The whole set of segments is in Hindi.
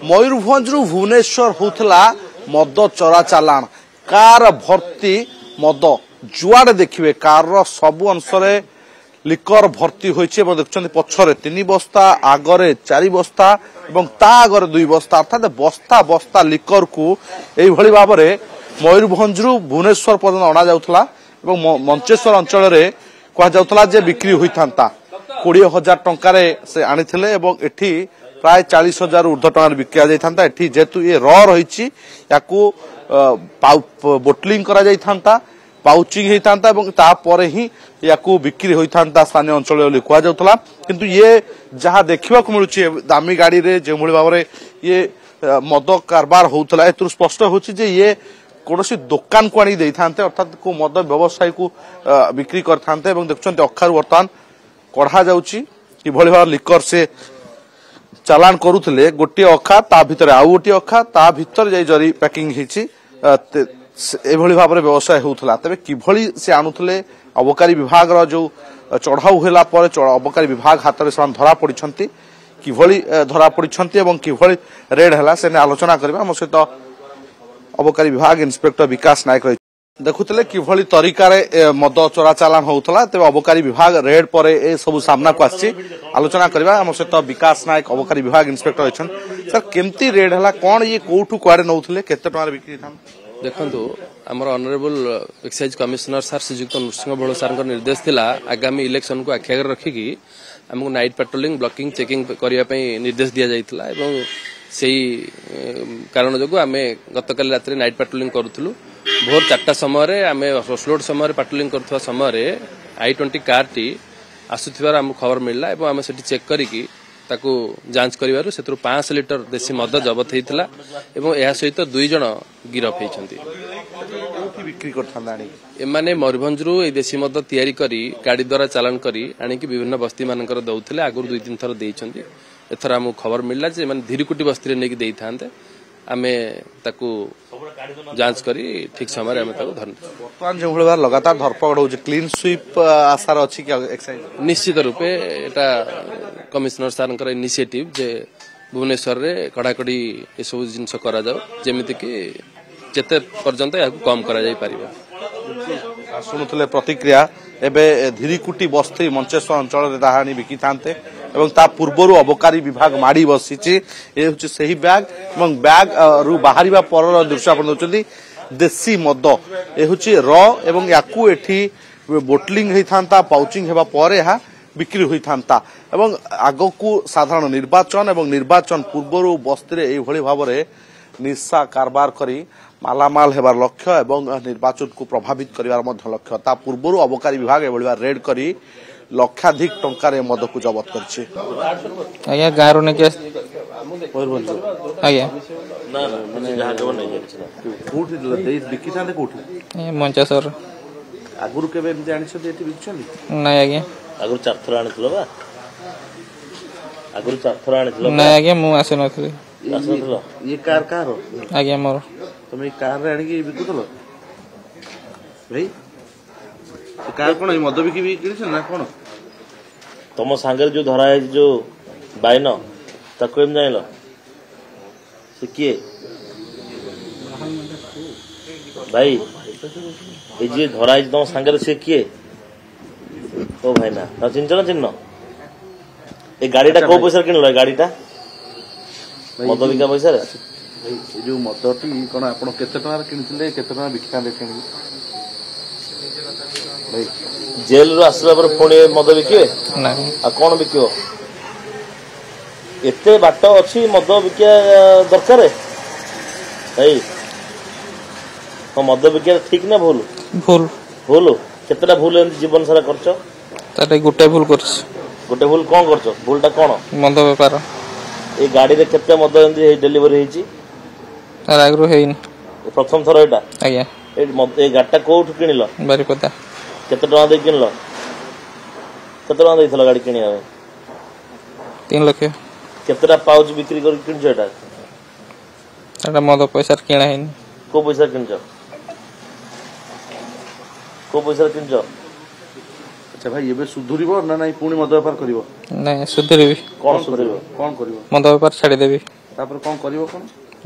मयूरभंज भुवनेश्वर होता मद चोरा चालाण कार भर्ती मद जुआड़े देखिए कार सबु अंशरे लिकर भर्ती होइछे देखते पछरे 3 बस्ता आगरे 4 बस्ता एवं ता आगरे 2 बस्ता अर्थात बस्ता बस्ता लिकर को एई भली भाबरे मयूरभंज भुवनेश्वर पर्यंत अणा जाउथला एवं मंचेश्वर अंचल रे कहा जाउथला जे बिक्री होइथांता 20,000 टंका से आनिथिले एवं एठी प्राय 40,000 ऊर्ध्व टंका बिक्री जाइथांता एठी जेतु ये रही याकू बोटलिंग करा जाइथांता पाउचिंग होता तापर ही याकू बिक्री होता स्थानीय अंचल कहुला किंतु ये जहाँ देखा मिलूँ दामी गाड़ी रे जो भाव में ये मद कारबार होता है स्पष्ट होची ये कौन दुकान को आनी देते अर्थात को मद व्यवसायी को बिक्री करते देखते अखार बर्तमान कढ़ा जाऊँगी किभली भाव लिकर से चालान करुले गोटे अखा ता भितर आउ गोटे अखा ता भितर जाई जरी पैकिंग होती एभली भाव में व्यवसाय होता तेज किभली से आणुले अबकारी विभाग जो चढ़ाऊ होला पर अबकारी विभाग हाथ में से धरा पड़ी किभली धरा पड़ी किभली रेड है से आलोचना करबा हम सहित अबकारी विभाग इंस्पेक्टर विकास नायक रही देखुले किभली तरीका मद चोरा चालान होता तेज अबकारी विभाग रेड पर ए सब सामना को आसी आलोचना करबा हम सहित विकास नायक अबकारी विभाग इंस्पेक्टर अच्छा सर केमती रेड है कौन ये कौटू कुआड़े नौले केते टंका बिक्री था देखु आमर ऑनरेबल एक्साइज कमिशनर सार श्रीजुक्त नृसिंह बड़ सार निर्देश थिला आगामी इलेक्शन को आखि आगे रखिकी आमको नाइट पेट्रोलिंग ब्लॉकिंग चेकिंग करने निर्देश दि जाइथिला एवं सेही कारण जो आम गतकाली रात नाइट पेट्रोलिंग करूँ भोर 4टा समय आम रोसलोड समय पेट्रोलिंग करुवा समय I-20 कार टी आसुथिबार आमको खबर मिलला एवं आम सेठी चेक करिकी ताकू जांच करिवारु सेतरु 5 लिटर देसी मद जबत होइतिला एवं एहा सहित 2 जण गिरफ होइछन्ती बिक्री करथांदा एमाने मयूरभंजरू ए देसी मद तयारी करी गाड़ी द्वारा चालान करी आनिकी विभिन्न बस्ती मानकर दउथिले आगुर 2-3 थर देइछन्ती एथर हमु खबर मिलला जे माने धीरीकुटी बस्ती रे नेकी देइथांते आमे ताकू जांच करी ठीक समय आमे ताकू धरन वर्तमान जो भले लगातार धरपकड़ होजे क्लीन स्वीप आसार अछि कि एक्साइज निश्चित रूपे एटा कमिशनर सारंकर इनिशिएटिव जे भुवनेश्वर रे कड़ाकड़ी ए सब जिनस करा जाओ जेमिति कि जेते पर्यंत याकू कम करा जाई परिबा सुनुतले प्रतिक्रिया एबे धीरीकुटी बस्ती मंचेश्वर अंचल रे दाहानी बिकी थांते एवं ता पूर्वरु अबकारी विभाग माड़ी बसिछि ए होछि सही बैग एवं बैग रु बाहरिबा परर दृश्य आपण दोचंदी देसी मद ए होछि र एवं याकू एठी बोटलिंग हेई थांता पाउचिंग हेबा परे हा बिक्री होई थांता एवं आगकू साधारण निर्वाचन एवं निर्वाचन पूर्वरु बस्ती रे एई भली भाबरे निशा कारबार करी मालामाल हेबार लक्ष्य एवं निर्वाचन को प्रभावित करिवार मध्य लक्ष्य ता पूर्वरु अबकारी विभाग एभली रेड करी लक्षाधिक टंका रे मद को जब्त करछि आया गारो ने के आया ना माने जहां जब नहीं जाछि कोठी देश बिकी थांते कोठी मंचेश्वर आगुरु केबे जानि छ एठी बिचछली नहीं आगे आगुर 4 थर आनिथिलो बा आगुर 4 थर आनिथिलो नहीं आगे मु आसे नथली आसनथिलो ये कार कार आगे मोर तुम कार रे आनी की बिकुतलो भाई कार कोन मद बिकी किनिछ ना कोन तुम सांगर जो धरा है जो बाइन ताको एम जाइलो से किए भाई ए जे धरा है तुम सांगर से किए ओ भाई ना ता चिन्ह ए गाड़ीटा को पैसा किनलो गाड़ीटा मद बिका पैसा रे जो मदटी कोन आपण केते टका किनिथिले केते टका बिका देखनि भाई जेल रो आसला पर पुणी मद बिके नहीं आ कौन बिकियो एते बाट अछि मद बिकिया दरकार भाई तो मद बिकिया ठीक ना भूल भूल भूल केतेटा भूल एंती जीवन सारा करछ ताटे गुटे भूल करछ गोटे भूल कोन करछ भूलटा कोन मद व्यापार ए गाड़ी रे केते मद एंती डिलीवरी हेची तार आगरो हेइन प्रथम थर एटा आज्ञा ए गाड़ीटा कोठु किनिलो बारीपदा केते टका दे किनलो केते टका देइथलो गाड़ी किनिया 3 लाख केतेटा पाउच बिक्री कर किनछ एटा एटा मद पैसा किना हेइन को पैसा किनछ को पैसा किनछ अच्छा भाई एबे सुधुरिबो ना नाही पुणी मद व्यापार करिवो नहीं सुधरिबी कोन सुधरिबो कोन करिवो मद व्यापार छाड़ी देबी ତାପରେ କଣ କରିବ କଣ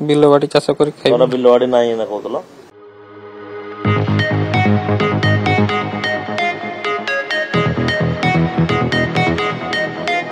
ବିଲ ବାଡ଼ି ଚାଷ କରି ତମର ଖାଇବୁ ବିଲ ବାଡି ନାହିଁ ନା କହୁଥିଲ